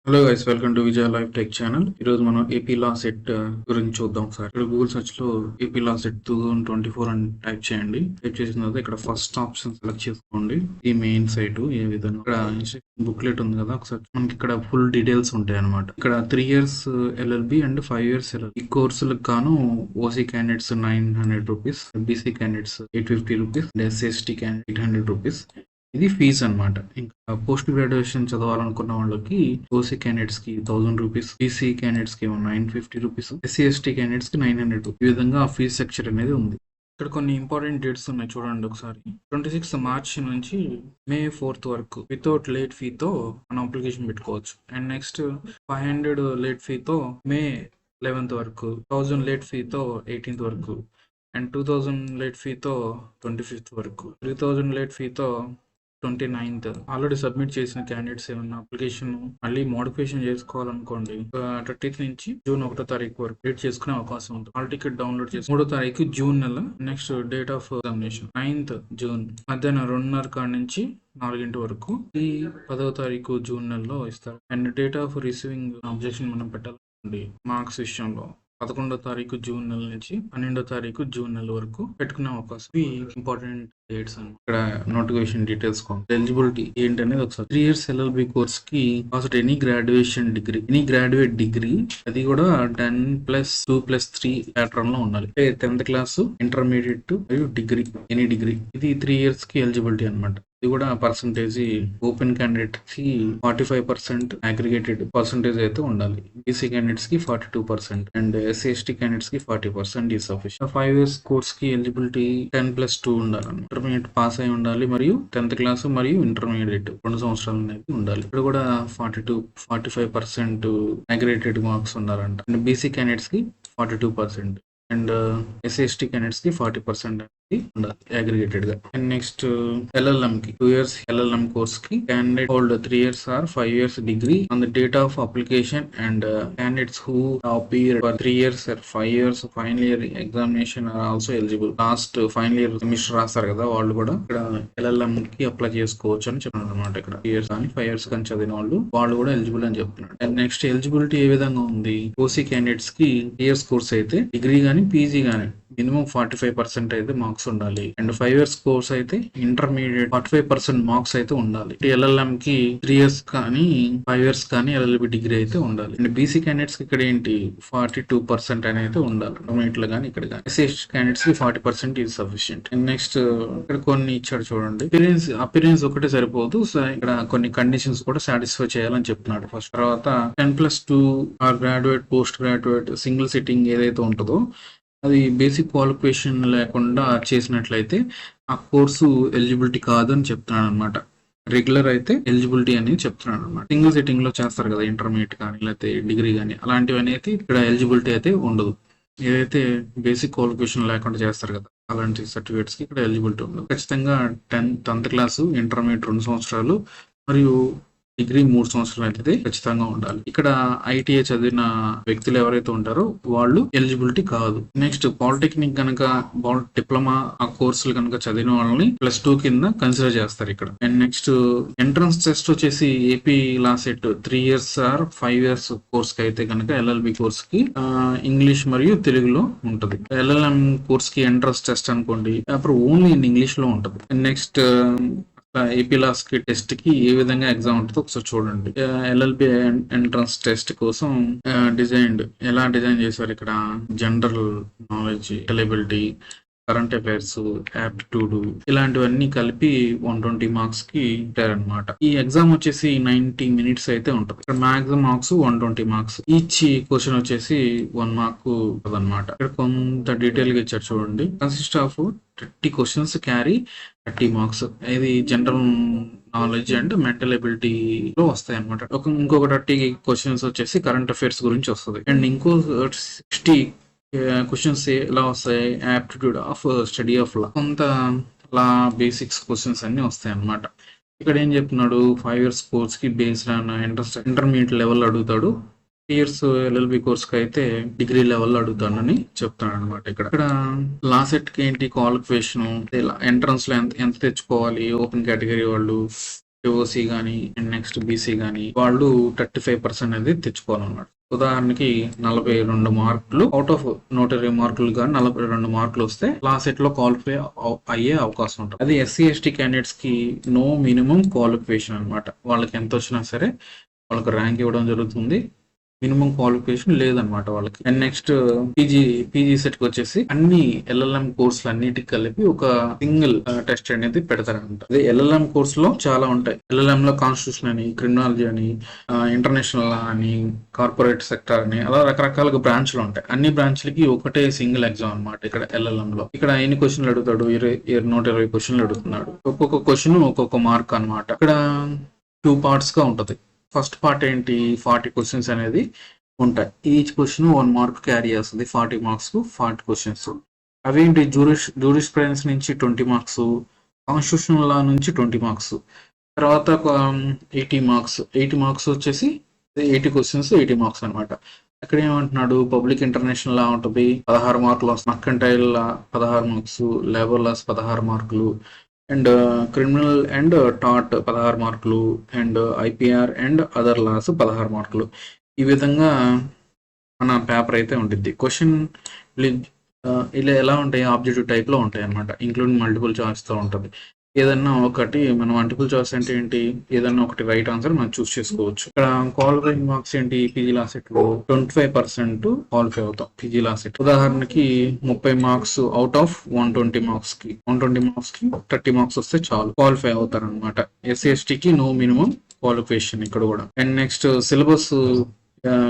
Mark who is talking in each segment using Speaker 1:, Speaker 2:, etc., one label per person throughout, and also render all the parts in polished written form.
Speaker 1: Hello guys, welcome to Vijaya live tech channel. ఈ రోజు మనం ఏపీ లా సెట్ గురించి చూద్దాం సార్. ఇక్కడ గూగుల్ సెర్చ్ లో ఏపీ లా సెట్ 2024 అని టైప్ చేయండి. టైప్ చేసిన తర్వాత ఇక్కడ ఫస్ట్ ఆప్షన్ సెలెక్ట్ చేసుకోండి. ఈ మెయిన్ సైట్ ఏ విధంగా ఇక్కడ బుక్లెట్ ఉంది కదా, ఒకసారి మనకి ఇక్కడ ఫుల్ డీటెయిల్స్ ఉంటాయి అనమాట. ఇక్కడ 3 years LLB and 5 years LLB. ఈ కోర్సులకు గాను OC candidates 900 rupees, BC candidates 850 rupees, SC candidate 800 rupees. ఇది ఫీజ్ అనమాట. ఇంకా పోస్ట్ గ్రాడ్యుయేషన్ చదవాలనుకున్న వాళ్ళకి ఓసీ క్యాండిడేట్స్ కి 1000 రూపీస్, బీసీ క్యాండిడేట్స్ కి 950 రూపీస్, ఎస్సీ క్యాండిడేట్స్ కి 900 రూపీస్. ఈ విధంగా ఫీజ్ స్ట్రక్చర్ అనేది ఉంది. ఇక్కడ కొన్ని ఇంపార్టెంట్ డేట్స్ ఉన్నాయి, చూడండి ఒకసారి. 26 మార్చ్ నుంచి మే 4th వరకు వితౌట్ లేట్ ఫీతో మనం అప్లికేషన్ పెట్టుకోవచ్చు. అండ్ నెక్స్ట్ 500 లేట్ ఫీతో మే 11th వరకు, 1000 లేట్ ఫీతో 18th వరకు, అండ్ 2000 లేట్ ఫీతో 25th వరకు, 3000 లేట్ ఫీతో 29th. ఆల్రెడీ సబ్మిట్ చేసిన క్యాండిడేట్స్ ఏమన్నా అప్లికేషన్ మళ్ళీ మోడిఫికేషన్ చేసుకోవాలనుకోండి, 30th నుంచి జూన్ 1వ తారీఖు వరకు వెయిట్ చేసుకునే అవకాశం ఉంటుంది. హాల్ టికెట్ డౌన్లోడ్ చేసి 3వ తారీఖు జూన్ నెల. Next date of examination 9th June మధ్యాహ్నం 2:30 కాడ నుంచి 4 వరకు. ఈ 10వ తారీఖు జూన్ నెలలో ఇస్తారు. And date of receiving objection మనం పెట్టాలండి మార్క్స్ విషయంలో 11వ తారీఖు జూన్ నెల నుంచి 12వ తారీఖు జూన్ నెల వరకు పెట్టుకునే అవకాశం. ఇవి ఇంపార్టెంట్ డేట్స్ అని. ఇక్కడ నోటిఫికేషన్ డీటెయిల్స్ ఎలిజిబిలిటీ ఏంటనేది ఒకసారి. 3 years LLB కోర్స్ కి cost any graduation degree, any graduate degree, అది కూడా 10+2+3 ప్యాటర్న్ లో ఉండాలి. 10th క్లాస్, ఇంటర్మీడియట్ మరియు డిగ్రీ, ఎనీ డిగ్రీ. ఇది 3 years కి ఎలిజిబిలిటీ అనమాట. ఇది కూడా పర్సంటేజ్ ఓపెన్ క్యాండిడేట్ కి 45% అగ్రిగేటెడ్ పర్సంటేజ్ అయితే ఉండాలి. బీసీ క్యాండిడేట్స్ కి 42% అండ్ ఎస్సీ క్యాండిడేట్స్ కి 40% ఈ సఫిషియెంట్. 5 years కోర్స్ కి ఎలిజిబిలిటీ 10+2 ఉండాలి. ఇంటర్మీడియట్ పాస్ అయి ఉండాలి మరియు 10th క్లాస్ మరియు ఇంటర్మీడియట్ 2 సంవత్సరాలు అనేది ఉండాలి. ఇక్కడ కూడా 45% అగ్రిగేటెడ్ మార్క్స్ ఉండాలంట. అండ్ బీసీ క్యాండిడేట్స్ కి 42% అండ్ ఎస్సీ క్యాండిడేట్స్ కి 40% ఉండాలి అగ్రిగేటెడ్ గా. అండ్ నెక్స్ట్ LLM కి 2 years LLM కోర్స్ కి candidate hold 3 years or 5 years degree on the date of application and candidates who appear for 3 years or 5 years final year examination are also eligible. Last final year semester రాస్తారు కదా, వాళ్ళు కూడా ఇక్కడ LLM కి apply చేసుకోవచ్చు అని చెప్తున్నారు అనమాట. ఇక్కడ 3 years కానీ 5 years కానీ చదివిన వాళ్ళు కూడా ఎలిజిబుల్ అని చెప్తున్నారు. అండ్ నెక్స్ట్ ఎలిజిబిలిటీ ఏ విధంగా ఉంది, ఓసీ క్యాండిడేట్స్ కి 3 years కోర్స్ అయితే డిగ్రీ గానీ పీజీ గానీ మినిమం 45% అయితే మార్క్స్ ఉండాలి. అండ్ 5 years కోర్స్ అయితే ఇంటర్మీడియట్ 45% మార్క్స్ అయితే ఉండాలి. LLM కి 3 years కానీ 5 years కానీ LLB డిగ్రీ అయితే ఉండాలి. అండ్ బీసీ క్యాండిడేట్స్ కి ఇక్కడ ఏంటి 42% అనేది ఉండాలి. ఇంటర్మీడియట్ కానీ ఇక్కడ కానీ. ఎస్సీ క్యాండిడేట్స్ కి 40% ఈజ్ సఫిషియంట్. అండ్ నెక్స్ట్ ఇక్కడ కొన్ని ఇచ్చాడు చూడండి. అపిరెన్స్ ఒకటే సరిపోదు, ఇక్కడ కొన్ని కండిషన్స్ కూడా సాటిస్ఫై చేయాలని చెప్తున్నాడు. ఫస్ట్ తర్వాత 10+2 or graduate, post graduate, single sitting ఏదైతే ఉంటుందో అది బేసిక్ క్వాలిఫికేషన్ లేకుండా చేసినట్లయితే ఆ కోర్సు ఎలిజిబిలిటీ కాదని చెప్తున్నాడు అనమాట. రెగ్యులర్ అయితే ఎలిజిబిలిటీ అనేది చెప్తున్నాడు అనమాట. సింగిల్ సిట్టింగ్ లో చేస్తారు కదా ఇంటర్మీడియట్ కానీ లేకపోతే డిగ్రీ కానీ, అలాంటివి అనేది ఇక్కడ ఎలిజిబిలిటీ అయితే ఉండదు. ఏదైతే బేసిక్ క్వాలిఫికేషన్ లేకుండా చేస్తారు కదా అలాంటి సర్టిఫికేట్స్ కి ఇక్కడ ఎలిజిబిలిటీ ఉండదు. ఖచ్చితంగా 10th క్లాసు, ఇంటర్మీడియట్ 2 సంవత్సరాలు మరియు డిగ్రీ 3 సంవత్సరాలు అయితే ఖచ్చితంగా ఉండాలి. ఇక్కడ ITI చదివిన వ్యక్తులు ఎవరైతే ఉంటారో వాళ్ళు ఎలిజిబిలిటీ కాదు. నెక్స్ట్ పాలిటెక్నిక్ కనుక, డిప్లొమా ఆ కోర్సులు కనుక చదివిన వాళ్ళని +2 కింద కన్సిడర్ చేస్తారు ఇక్కడ. అండ్ నెక్స్ట్ ఎంట్రన్స్ టెస్ట్ వచ్చేసి AP LAWCET 3 years or 5 years course కి అయితే కనుక LLB కోర్స్ కి ఇంగ్లీష్ మరియు తెలుగులో ఉంటది. LLM కోర్స్ కి ఎంట్రన్స్ టెస్ట్ అనుకోండి, అప్పుడు ఓన్లీ ఇన్ ఇంగ్లీష్ లో ఉంటది. నెక్స్ట్ ఏపీ లాస్ కి టెస్ట్ కి ఏ విధంగా ఎగ్జామ్ ఉంటుందో ఒకసారి చూడండి. LLB ఎంట్రన్స్ టెస్ట్ కోసం ఎలా డిజైన్ చేశారు ఇక్కడ, general knowledge, eligibility, current affairs, aptitude, ఇలాంటివన్నీ కలిపి 120 మార్క్స్ కి ఇచ్చారనమాట. ఈ ఎగ్జామ్ వచ్చేసి 90 minutes అయితే ఉంటుంది. ఇక్కడ maximum marks 120 marks. Each question వచ్చేసి 1 mark అనమాట. ఇక్కడ కొంత డీటెయిల్ గా ఇచ్చారు చూడండి. Consist of 30 questions carry 30 marks. ఇది general knowledge and mental ability లో వస్తాయి అనమాట. ఇంకొక 30 questions వచ్చేసి కరెంట్ అఫైర్స్ గురించి వస్తుంది. అండ్ ఇంకో 60 క్వశ్చన్స్ ఎలా వస్తాయి, aptitude of study of law, కొంత లా బేసిక్స్ క్వశ్చన్స్ అన్ని వస్తాయి అన్నమాట. ఇక్కడ ఏం చెప్తున్నాడు, 5 years కోర్స్ కి బేస్డ్ ఆన్ ఇంటర్మీడియట్ లెవెల్ అడుగుతాడు. 3 years LLB కోర్స్ కి అయితే డిగ్రీ లెవెల్ అడుగుతానని చెప్తున్నాడు అనమాట. ఇక్కడ లా సెట్ కి ఏంటి క్వాలిఫికేషన్, ఎంట్రన్స్ లో ఎంత తెచ్చుకోవాలి, ఓపెన్ కేటగిరీ వాళ్ళు ఓసీ కానీ అండ్ నెక్స్ట్ బీసీ కానీ వాళ్ళు 35% అనేది తెచ్చుకోవాలన్నమాట. ఉదాహరణకి 42 మార్కులు అవుట్ ఆఫ్ 120 మార్కులు కానీ 42 మార్కులు వస్తే లా సెట్ లో క్వాలిఫై అయ్యే అవకాశం ఉంటుంది. అది ఎస్సీ ఎస్టీ క్యాండిడేట్స్ కి నో మినిమం క్వాలిఫికేషన్ అనమాట. వాళ్ళకి ఎంత వచ్చినా సరే వాళ్ళకి ర్యాంక్ ఇవ్వడం జరుగుతుంది. మినిమం క్వాలిఫికేషన్ లేదనమాట వాళ్ళకి. అండ్ నెక్స్ట్ పీజీ సెట్ కి వచ్చేసి అన్ని ఎల్ఎల్ఎం కోర్సులు అన్నిటికి కలిపి ఒక సింగిల్ టెస్ట్ అనేది పెడతారంట. అదే ఎల్ఎల్ఎం కోర్స్ లో చాలా ఉంటాయి. ఎల్ఎల్ఎం లో కాన్స్టిట్యూషన్ అని, క్రిమినాలజీ అని, ఇంటర్నేషనల్ లా అని, కార్పొరేట్ సెక్టర్ అని, అలా రకరకాలుగా బ్రాంచ్లు ఉంటాయి. అన్ని బ్రాంచ్లకి ఒకటే సింగిల్ ఎగ్జామ్ అనమాట. ఇక్కడ ఎల్ఎల్ఎం లో ఇక్కడ ఎన్ని క్వశ్చన్లు అడుగుతాడు? 120 క్వశ్చన్లు అడుగుతున్నాడు. ఒక్కొక్క క్వశ్చన్ ఒక్కొక్క మార్క్ అనమాట. ఇక్కడ 2 పార్ట్స్ గా ఉంటది. ఫస్ట్ పార్ట్ ఏంటి? 40 క్వశ్చన్స్ అనేది ఉంటాయి. ఈచ్ క్వశ్చన్ 1 మార్క్ క్యారీ చేస్తుంది. 40 మార్క్స్ 40 క్వశ్చన్స్. అవేంటి? జూరిస్ప్రుడెన్స్ నుంచి 20 మార్క్స్, కాన్స్టిట్యూషనల్ లా నుంచి 20 మార్క్స్, తర్వాత 80 మార్క్స్. 80 మార్క్స్ వచ్చేసి 80 క్వశ్చన్స్ 80 మార్క్స్ అనమాట. అక్కడ ఏమంటున్నాడు? పబ్లిక్ ఇంటర్నేషనల్ లా ఉంటుంది, 16 మార్కులు. Mercantile law 16 marks, labour laws 16 మార్కులు, అండ్ క్రిమినల్ అండ్ టాట్ 16 మార్కులు, and IPR and other loss 16 మార్కులు. ఈ విధంగా మన పేపర్ అయితే ఉంటుంది. క్వశ్చన్ ఇలా ఎలా ఉంటాయి? ఆబ్జెక్టివ్ టైప్ లో ఉంటాయి అనమాట. ఇంక్లూడింగ్ మల్టిపుల్ చాయిస్ తో ఉంటుంది. ఏదన్నా ఒకటి మనం మల్టిపుల్ చాయిస్ అంటే ఏంటి? ఏదన్నా ఒకటి రైట్ ఆన్సర్ మనం చూస్ చేసుకోవచ్చు. ఇక్కడ క్వాలిఫైయింగ్ మార్క్స్ ఏంటి? పీజీ లా సెట్ లో 25% క్వాలిఫై అవుతాం పీజీ లా సెట్. ఉదాహరణకి 30 మార్క్స్ అవుట్ ఆఫ్ 120 మార్క్స్ కి 30 మార్క్స్ వస్తే చాలు, క్వాలిఫై అవుతారు అనమాట. ఎస్సీ ఎస్టీకి నో మినిమం క్వాలిఫికేషన్ ఇక్కడ కూడా. And next syllabus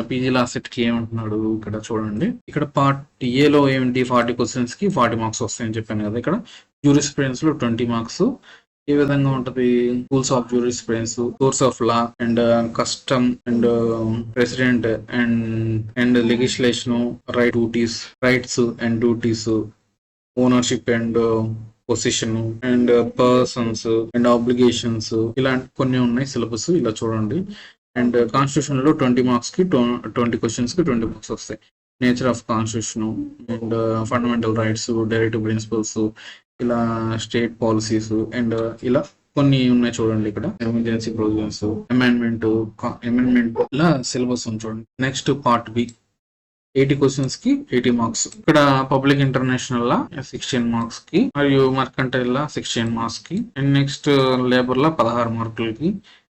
Speaker 1: PG law set కి ఏమంటున్నాడు? ఇక్కడ చూడండి. ఇక్కడ పార్ట్ ఏలో ఏమిటి? 40 క్వశ్చన్స్ కి 40 మార్క్స్ వస్తాయని చెప్పాను కదా. ఇక్కడ జ్యూరిస్ప్రుడెన్స్ లో 20 మార్క్స్. ఏ విధంగా ఉంటది? Rules of jurisprudence, source of law, and custom, and president, and legislation, rights and duties, ownership and position, and persons, and obligations, ఇలాంటి కొన్ని ఉన్నాయి సిలబస్. ఇలా చూడండి. అండ్ కాన్స్టిట్యూషన్ లో 20 మార్క్స్ కి 20 క్వశ్చన్స్ కి 20 మార్క్స్ వస్తాయి. Nature of constitution, and fundamental rights, directive principles, ఇలా స్టేట్ పాలసీస్, అండ్ ఇలా కొన్ని ఉన్నాయి చూడండి. ఇక్కడ ఎమర్జెన్సీ ప్రొవిజన్స్, అమెండ్మెంట్ ఇలా సిలబస్ ఉంది చూడండి. నెక్స్ట్ పార్ట్ బి 80 క్వశ్చన్స్ కి 80 మార్క్స్. ఇక్కడ పబ్లిక్ ఇంటర్నేషనల్ లా 16 మార్క్స్ కి, మరియు మర్కంటైల్ లా 16 మార్క్స్ కి, అండ్ నెక్స్ట్ లేబర్ లా 16 మార్కులకి,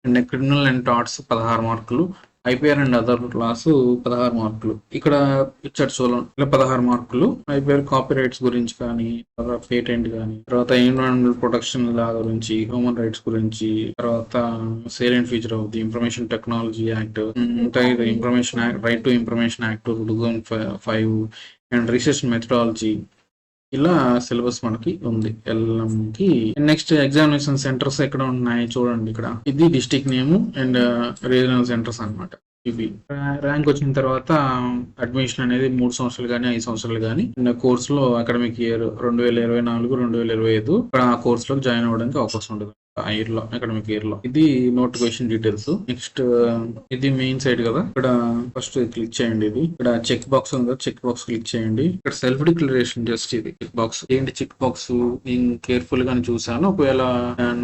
Speaker 1: అండ్ క్రిమినల్ అండ్ టాట్స్ 16 మార్కులు, ఐపీఆర్ అండ్ అదర్ లాస్ 16 మార్కులు. ఇక్కడ ఇచ్చాడు చూడండి. ఇలా 16 మార్కులు. ఐపీఆర్ కాపీ రైట్స్ గురించి కానీ, పేటెంట్ కానీ, తర్వాత ఎన్విరాన్మెంటల్ ప్రొటెక్షన్ లా గురించి, హ్యూమన్ రైట్స్ గురించి, తర్వాత salient feature of the information technology act, information right to information act 2005, and research methodology. ఇలా సిలబస్ మనకి ఉంది ఎల్ఎం కి. నెక్స్ట్ ఎగ్జామినేషన్ సెంటర్స్ ఎక్కడ ఉన్నాయి చూడండి. ఇక్కడ ఇది district name and regional centres అన్నమాట. ఇవి ర్యాంక్ వచ్చిన తర్వాత అడ్మిషన్ అనేది 3 సంవత్సరాలు కానీ 5 సంవత్సరాలు కానీ కోర్సులో అకాడమిక్ ఇయర్ 2024-2025 ఆ కోర్సులో జాయిన్ అవ్వడానికి అవకాశం ఉంటుంది ఇయర్ లో, అకాడమిక్ ఇయర్ లో. ఇది నోటిఫికేషన్ డీటెయిల్స్. నెక్స్ట్ ఇది మెయిన్ సైడ్ కదా. ఇక్కడ ఫస్ట్ క్లిక్ చేయండి. ఇది ఇక్కడ చెక్ బాక్స్ ఉంది కదా, చెక్ బాక్స్ క్లిక్ చేయండి. ఇక్కడ సెల్ఫ్ డిక్లరేషన్ జస్ట్ ఇది చెక్ బాక్స్. ఏంటి చెక్ బాక్స్? నేను కేర్ఫుల్ గా చూసాను. ఒకవేళ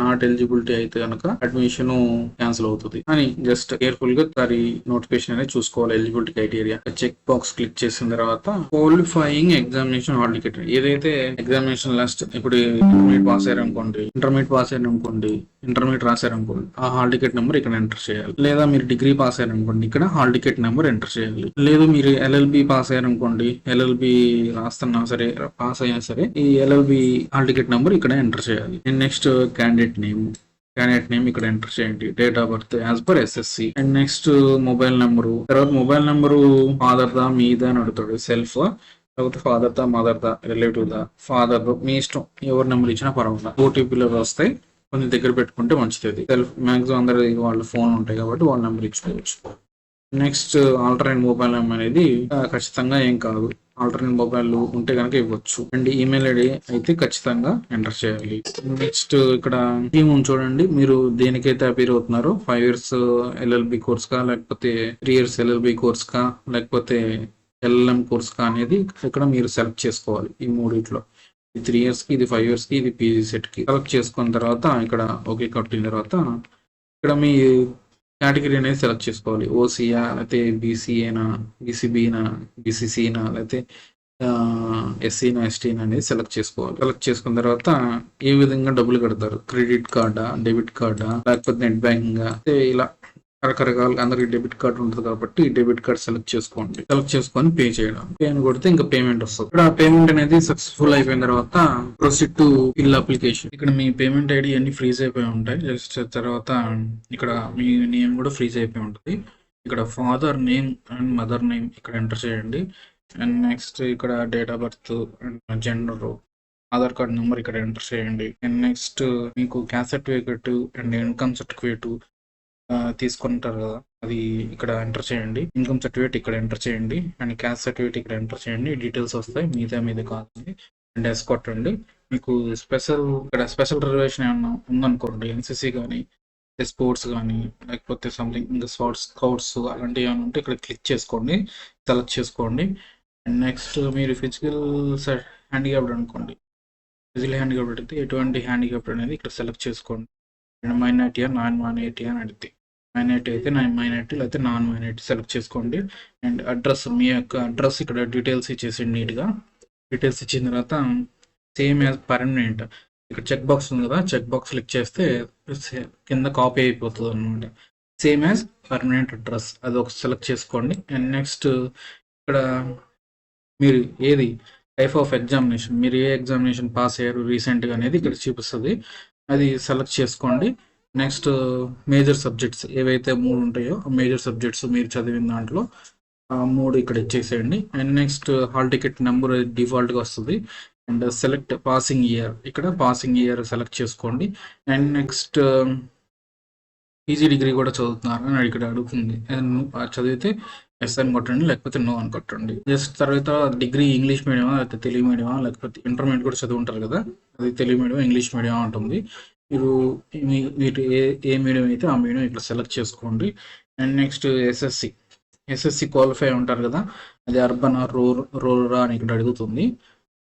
Speaker 1: నాట్ ఎలిజిబిలిటీ అయితే కనుక అడ్మిషన్ క్యాన్సిల్ అవుతుంది అని జస్ట్ కేర్ఫుల్ గా దాని నోటిఫికేషన్ అనేది చూసుకోవాలి. Eligibility criteria check box click చేసిన తర్వాత క్వాలిఫైయింగ్ ఎగ్జామినేషన్ హాల్ టికెట్. ఏదైతే ఎగ్జామినేషన్ లాస్ట్ ఇప్పుడు ఇంటర్మీడియట్ పాస్ అయ్యారనుకోండి, ఇంటర్మీడియట్ రాశారనుకోండి, ఆ హాల్ టికెట్ నెంబర్ ఇక్కడ ఎంటర్ చేయాలి. లేదా మీరు డిగ్రీ పాస్ అయ్యారనుకోండి, ఇక్కడ హాల్ టికెట్ నెంబర్ ఎంటర్ చేయాలి. లేదు మీరు ఎల్ఎల్బి పాస్ అయ్యారనుకోండి, ఎల్ఎల్బి రాస్తున్నా సరే, పాస్ అయినా సరే, ఈ ఎల్ఎల్బి హాల్ టికెట్ నెంబర్ ఇక్కడ ఎంటర్ చేయాలి. నెక్స్ట్ క్యాండిడేట్ నేమ్ ఇక్కడ ఎంటర్ చేయండి. Date of birth as per SSC. And next mobile number. తర్వాత మొబైల్ నెంబరు ఫాదర్ దా మీదా అని అడుగుతాడు. సెల్ఫ్ లేకపోతే ఫాదర్ దా, మదర్ దా, రిలేటివ్ దా, ఫాదర్ మీ ఇష్టం, ఎవరి నెంబర్ ఇచ్చినా పర్వాలేదు. ఓటీపీలో వస్తాయి, కొంచెం దగ్గర పెట్టుకుంటే మంచిది. సెల్ఫ్ మ్యాక్సిమం అందరి వాళ్ళ ఫోన్ ఉంటాయి కాబట్టి వాళ్ళ నెంబర్ ఇచ్చుకోవచ్చు. నెక్స్ట్ ఆల్టర్నేట్ మొబైల్ నెంబర్ అనేది ఖచ్చితంగా ఏం కాదు. ఆల్టర్నేట్ మొబైల్ ఉంటే కనుక ఇవ్వచ్చు. అండ్ ఈమెయిల్ ఐడి అయితే ఖచ్చితంగా ఎంటర్ చేయాలి. నెక్స్ట్ ఇక్కడ థీమ్ చూడండి. మీరు దేనికైతే అపీర్ అవుతున్నారో 5 years ఎల్ఎల్బి కోర్స్ కా, లేకపోతే 3 years ఎల్ఎల్బి కోర్స్ కా, లేకపోతే ఎల్ఎల్ఎం కోర్స్ కా అనేది ఇక్కడ మీరు సెలెక్ట్ చేసుకోవాలి. ఈ మూడిట్లో 3 years కి, ఇది 5 years కి, ఇది పీజీ సెట్ కి సెలెక్ట్ చేసుకున్న తర్వాత ఇక్కడ ఓకే కొట్టిన తర్వాత ఇక్కడ మీ కేటగిరీ అనేది సెలెక్ట్ చేసుకోవాలి. ఓసీయా లేకపోతే బీసీఏనా, బీసీబీనా, బీసీసీనా లేకపోతే ఎస్సీనా, ఎస్టీనా అనేది సెలెక్ట్ చేసుకోవాలి. సెలెక్ట్ చేసుకున్న తర్వాత ఏ విధంగా డబ్బులు కడతారు, క్రెడిట్ కార్డా, డెబిట్ కార్డా, లేకపోతే నెట్ బ్యాంకింగ్, ఇలా రకరకాల అందరికి డెబిట్ కార్డ్ ఉంటుంది కాబట్టి డెబిట్ కార్డ్ సెలెక్ట్ చేసుకోండి. సెలెక్ట్ చేసుకొని పే చేయడం. పే అని కొడితే ఇంకా పేమెంట్ వస్తుంది. ఇక్కడ పేమెంట్ అనేది సక్సెస్ఫుల్ అయిపోయిన తర్వాత ప్రొసీడ్ టు ఫిల్ అప్లికేషన్. ఇక్కడ మీ పేమెంట్ ఐడి అన్ని ఫ్రీజ్ అయిపోయి ఉంటాయి. జస్ట్ తర్వాత ఇక్కడ మీ నేమ్ కూడా ఫ్రీజ్ అయిపోయి ఉంటుంది. ఇక్కడ father name and mother name ఇక్కడ ఎంటర్ చేయండి. అండ్ నెక్స్ట్ ఇక్కడ date of birth and gender, Aadhaar card number ఇక్కడ ఎంటర్ చేయండి. అండ్ నెక్స్ట్ మీకు caste certificate and income certificate తీసుకుంటారు కదా, అది ఇక్కడ ఎంటర్ చేయండి. ఇన్కమ్ సర్టిఫికేట్ ఇక్కడ ఎంటర్ చేయండి అండ్ క్యాస్ట్ సర్టిఫికేట్ ఇక్కడ ఎంటర్ చేయండి. డీటెయిల్స్ వస్తాయి, మీద కాదండి. అండ్ ఎస్ కొట్టండి. మీకు ఇక్కడ స్పెషల్ రిజర్వేషన్ ఏమన్నా ఉందనుకోండి, ఎన్సీసీ కానీ స్పోర్ట్స్ కానీ లేకపోతే సంథింగ్ ఇంకా స్కౌట్స్ అలాంటివి ఏమైనా ఉంటే ఇక్కడ క్లిక్ చేసుకోండి, సెలెక్ట్ చేసుకోండి. అండ్ నెక్స్ట్ మీరు ఫిజికల్ హ్యాండిక్యాప్డ్ అనుకోండి, ఫిజికల్ హ్యాండిక్యాప్డ్ అయితే ఎటువంటి హ్యాండిక్యాప్డ్ అనేది ఇక్కడ సెలెక్ట్ చేసుకోండి. అండ్ మైనార్టీ నాన్ మైనార్టీ అని అడిగితే మైనార్టీ అయితే మైనార్టీ లేకపోతే నాన్ మైనార్టీ సెలెక్ట్ చేసుకోండి. అండ్ అడ్రస్, మీ యొక్క అడ్రస్ ఇక్కడ డీటెయిల్స్ ఇచ్చేసింది నీట్గా. డీటెయిల్స్ ఇచ్చిన తర్వాత సేమ్ యాజ్ పర్మనెంట్ ఇక్కడ చెక్ బాక్స్ ఉంది కదా, చెక్ బాక్స్ క్లిక్ చేస్తే కింద కాపీ అయిపోతుంది అనమాట. సేమ్ యాజ్ పర్మనెంట్ అడ్రస్ అది ఒక సెలెక్ట్ చేసుకోండి. అండ్ నెక్స్ట్ ఇక్కడ మీరు ఏది టైప్ ఆఫ్ ఎగ్జామినేషన్, మీరు ఏ ఎగ్జామినేషన్ పాస్ అయ్యారు రీసెంట్గా అనేది ఇక్కడ చూపిస్తుంది, అది సెలెక్ట్ చేసుకోండి. నెక్స్ట్ మేజర్ సబ్జెక్ట్స్ ఏవైతే 3 ఉంటాయో ఆ మేజర్ సబ్జెక్ట్స్ మీరు చదివిన దాంట్లో 3 ఇక్కడ ఇచ్చేసేయండి. And next hall ticket number డిఫాల్ట్గా వస్తుంది. అండ్ సెలెక్ట్ పాసింగ్ ఇయర్, ఇక్కడ పాసింగ్ ఇయర్ సెలెక్ట్ చేసుకోండి. అండ్ నెక్స్ట్ పీజీ డిగ్రీ కూడా చదువుతున్నారు అని ఇక్కడ అడుగుతుంది. చదివితే ఎస్ అని కొట్టండి, లేకపోతే నో అని కొట్టండి. జస్ట్ తర్వాత డిగ్రీ ఇంగ్లీష్ మీడియమా లేకపోతే తెలుగు మీడియమా, లేకపోతే ఇంటర్మీడియట్ కూడా చదువు ఉంటారు కదా, అది తెలుగు మీడియం ఇంగ్లీష్ మీడియం ఉంటుంది. మీరు వీటి ఏ మీడియం అయితే ఆ మీడియం ఇక్కడ సెలెక్ట్ చేసుకోండి. అండ్ నెక్స్ట్ ఎస్ఎస్సి క్వాలిఫై ఉంటారు కదా, అది అర్బన్ రూరల్ అని ఇక్కడ అడుగుతుంది.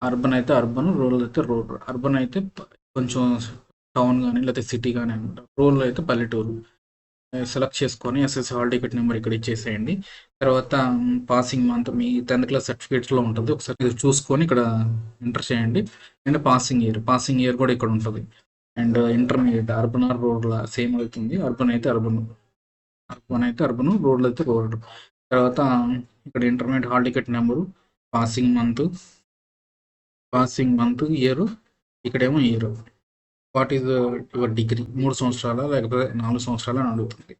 Speaker 1: అర్బన్ అయితే అర్బన్, రూరల్ అయితే రూరల్. అర్బన్ అయితే కొంచెం టౌన్ కానీ లేకపోతే సిటీ కానీ అనమాట. రూరల్ అయితే పల్లెటూరు. సెలెక్ట్ చేసుకొని ఎస్ఎస్సి హాల్ టికెట్ నెంబర్ ఇక్కడ ఇచ్చేసేయండి. తర్వాత పాసింగ్ మంత్ మీ 10th క్లాస్ సర్టిఫికేట్స్లో ఉంటుంది, ఒకసారి చూసుకొని ఇక్కడ ఎంటర్ చేయండి. అండ్ పాసింగ్ ఇయర్ కూడా ఇక్కడ ఉంటుంది. And intermediate urban or rural same అవుతుంది. అర్బన్ అయితే అర్బన్, రూరల్ అయితే రూరల్. తర్వాత ఇక్కడ intermediate hall ticket number, passing month year, ఇక్కడేమో year. What is your degree, 3 సంవత్సరాల లేకపోతే 4 సంవత్సరాలు అని అడుగుతుంది.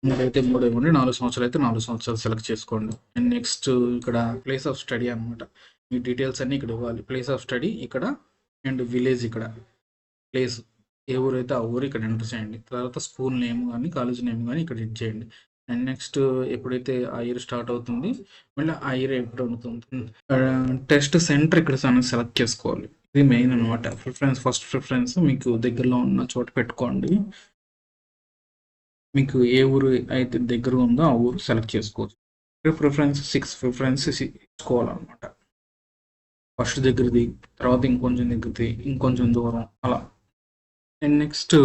Speaker 1: 3 అయితే 3 ఇవ్వండి, 4 సంవత్సరాలు అయితే 4 సంవత్సరాలు సెలెక్ట్ చేసుకోండి. అండ్ నెక్స్ట్ ఇక్కడ ప్లేస్ ఆఫ్ స్టడీ అనమాట, మీ డీటెయిల్స్ అన్ని ఇక్కడ ఇవ్వాలి. ప్లేస్ ఆఫ్ స్టడీ ఇక్కడ అండ్ విలేజ్ ఇక్కడ, ప్లేస్ ఏ ఊరు అయితే ఆ ఊరు ఇక్కడ ఎంటర్ చేయండి. తర్వాత స్కూల్ నేమ్ కానీ కాలేజ్ నేమ్ కానీ ఇక్కడ ఇచ్చేయండి. అండ్ నెక్స్ట్ ఎప్పుడైతే ఆ ఇయర్ స్టార్ట్ అవుతుంది, మళ్ళీ ఆ ఇయర్ ఎప్పుడు అవుతుంది. టెస్ట్ సెంటర్ ఇక్కడ సెలెక్ట్ చేసుకోవాలి. ఇది మెయిన్ అనమాట. ఫస్ట్ ప్రిఫరెన్స్ మీకు దగ్గరలో ఉన్న చోట పెట్టుకోండి. మీకు ఏ ఊరు అయితే దగ్గర ఉందో ఆ ఊరు సెలెక్ట్ చేసుకోవచ్చు. ప్రిఫరెన్స్ 6 ప్రిఫరెన్స్ ఇచ్చుకోవాలన్నమాట. ఫస్ట్ దగ్గరది, తర్వాత ఇంకొంచెం దగ్గరది, ఇంకొంచెం దూరం అలా. అండ్ నెక్స్ట్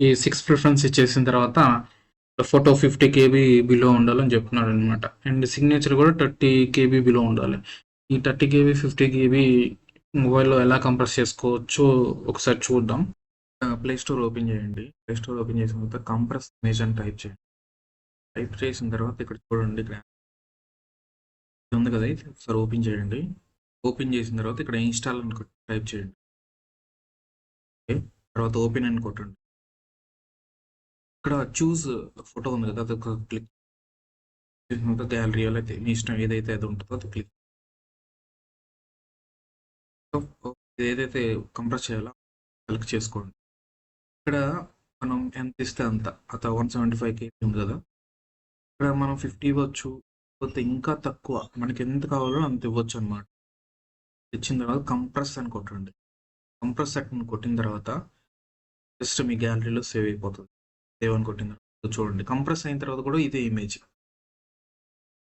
Speaker 1: ఈ 6 ప్రిఫరెన్స్ ఇచ్చేసిన తర్వాత ఫోటో 50 KB బిలో ఉండాలని చెప్తున్నాడు అనమాట. అండ్ సిగ్నేచర్ కూడా 30 KB బిలో ఉండాలి. ఈ 30 KB 50 KB మొబైల్లో ఎలా కంప్రెస్ చేసుకోవచ్చో ఒకసారి చూద్దాం. ప్లే స్టోర్ ఓపెన్ చేయండి. ప్లే స్టోర్ ఓపెన్ చేసిన తర్వాత కంప్రెస్ ఇమేజ్ అని టైప్ చేయండి. టైప్ చేసిన తర్వాత ఇక్కడ చూడండి, ఇక్కడ ఉంది కదా, ఒకసారి ఓపెన్ చేయండి. ఓపెన్ చేసిన తర్వాత ఇక్కడ ఇన్స్టాల్ అని టైప్ చేయండి. తర్వాత ఓపెన్ అని కొట్టండి. ఇక్కడ చూస్ ఫోటో ఉంది కదా, అది ఒక క్లిక్ చేసిన తర్వాత గ్యాలరీలో అయితే మీ ఇష్టం ఏదైతే అది ఉంటుందో అది క్లిక్. ఏదైతే కంప్రెస్ చేయాలో సెలెక్ట్ చేసుకోండి. ఇక్కడ మనం ఎంత ఇస్తే అంత 175 KB ఉంది కదా, ఇక్కడ మనం 50 ఇవ్వచ్చు, లేకపోతే ఇంకా తక్కువ మనకి ఎంత కావాలో అంత ఇవ్వచ్చు అనమాట. ఇచ్చిన తర్వాత కంప్రెస్ అని కొట్టండి. కంప్రెస్ అని కొట్టిన తర్వాత జస్ట్ మీ గ్యాలరీలో సేవ్ అయిపోతుంది. సేవ్ అని కొట్టిన తర్వాత చూడండి, కంప్రెస్ అయిన తర్వాత కూడా ఇదే ఇమేజ్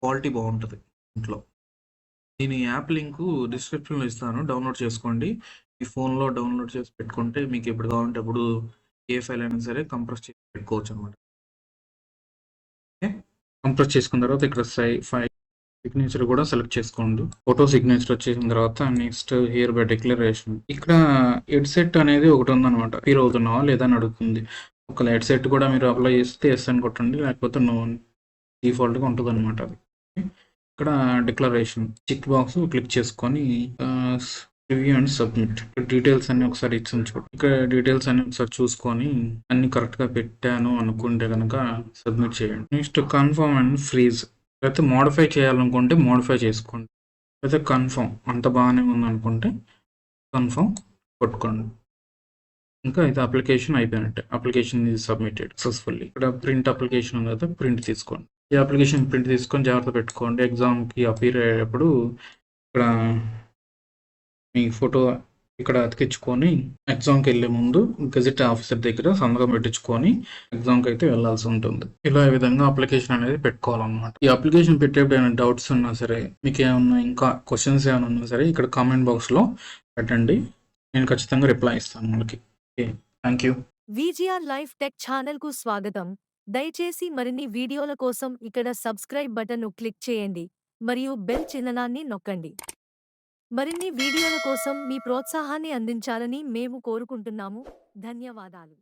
Speaker 1: క్వాలిటీ బాగుంటుంది ఇంట్లో. దీని యాప్ లింక్ డిస్క్రిప్షన్లో ఇస్తాను, డౌన్లోడ్ చేసుకోండి. మీ ఫోన్లో డౌన్లోడ్ చేసి పెట్టుకుంటే మీకు ఎప్పుడు కావాలంటే అప్పుడు ఏ ఫైల్ అయినా సరే కంప్రెస్ చేసి పెట్టుకోవచ్చు అనమాట. కంప్రెస్ చేసుకున్న తర్వాత ఇక్కడ ఫైల్ సిగ్నేచర్ కూడా సెలెక్ట్ చేసుకోండి. ఫోటో సిగ్నేచర్ వచ్చేసిన తర్వాత నెక్స్ట్ హియర్ బై డిక్లరేషన్. ఇక్కడ హెడ్ సెట్ అనేది ఒకటి ఉందన్నమాట. అపీర్ అవుతున్నావా లేదా అని అడుగుతుంది. ఒక హెడ్ సెట్ కూడా మీరు అప్లై చేస్తే ఎస్ అని కొట్టండి, లేకపోతే నో డిఫాల్ట్గా ఉంటుంది అనమాట. అది ఇక్కడ డిక్లరేషన్ చెక్ బాక్స్ క్లిక్ చేసుకొని రివ్యూ అండ్ సబ్మిట్. డీటెయిల్స్ అన్ని ఒకసారి ఇచ్చి ఉంచుకోండి. ఇక్కడ డీటెయిల్స్ అన్ని ఒకసారి చూసుకొని అన్ని కరెక్ట్ గా పెట్టాను అనుకుంటే కనుక సబ్మిట్ చేయండి. Next confirm and freeze. అయితే మోడిఫై చేయాలనుకుంటే మోడిఫై చేసుకోండి, అయితే కన్ఫర్మ్ అంత బాగానే ఉందనుకుంటే కన్ఫర్మ్ కొట్టుకోండి. ఇంకా అయితే అప్లికేషన్ అయిపోయినట్టే. Application is submitted successfully. ఇక్కడ ప్రింట్ అప్లికేషన్ ఉంది కదా, ప్రింట్ తీసుకోండి. ఈ అప్లికేషన్ ప్రింట్ తీసుకొని జాగ్రత్త పెట్టుకోండి. ఎగ్జామ్కి అపీర్ అయ్యేటప్పుడు ఇక్కడ మీ ఫోటో ఇక్కడ అతికించుకొని ఎగ్జామ్కి వెళ్ళే ముందు గెజెట్ ఆఫీసర్ దగ్గర సంతకం పెట్టించుకొని ఎగ్జామ్కి అయితే వెళ్ళాల్సి ఉంటుంది. ఇలా ఈ విధంగా అప్లికేషన్ అనేది పెట్టుకోవాలన్నమాట. ఈ అప్లికేషన్ పెట్టేప్పుడు ఏమైనా డౌట్స్ ఉన్నా సరే, మీకు ఏమన్నా ఇంకా క్వశ్చన్స్ ఏమైనా ఉన్నా సరే ఇక్కడ కామెంట్ బాక్స్లో పెట్టండి, నేను ఖచ్చితంగా రిప్లై ఇస్తాను మనకి. Okay, thank you.
Speaker 2: VGR life tech channel కు స్వాగతం. దయచేసి మరిన్ని వీడియోల కోసం ఇక్కడ సబ్స్క్రైబ్ బటన్ను క్లిక్ చేయండి మరియు బెల్ చిహ్నాన్ని నొక్కండి. మరిన్ని వీడియోల కోసం మీ ప్రోత్సాహాన్ని అందించాలని మేము కోరుకుంటున్నాము. ధన్యవాదాలు.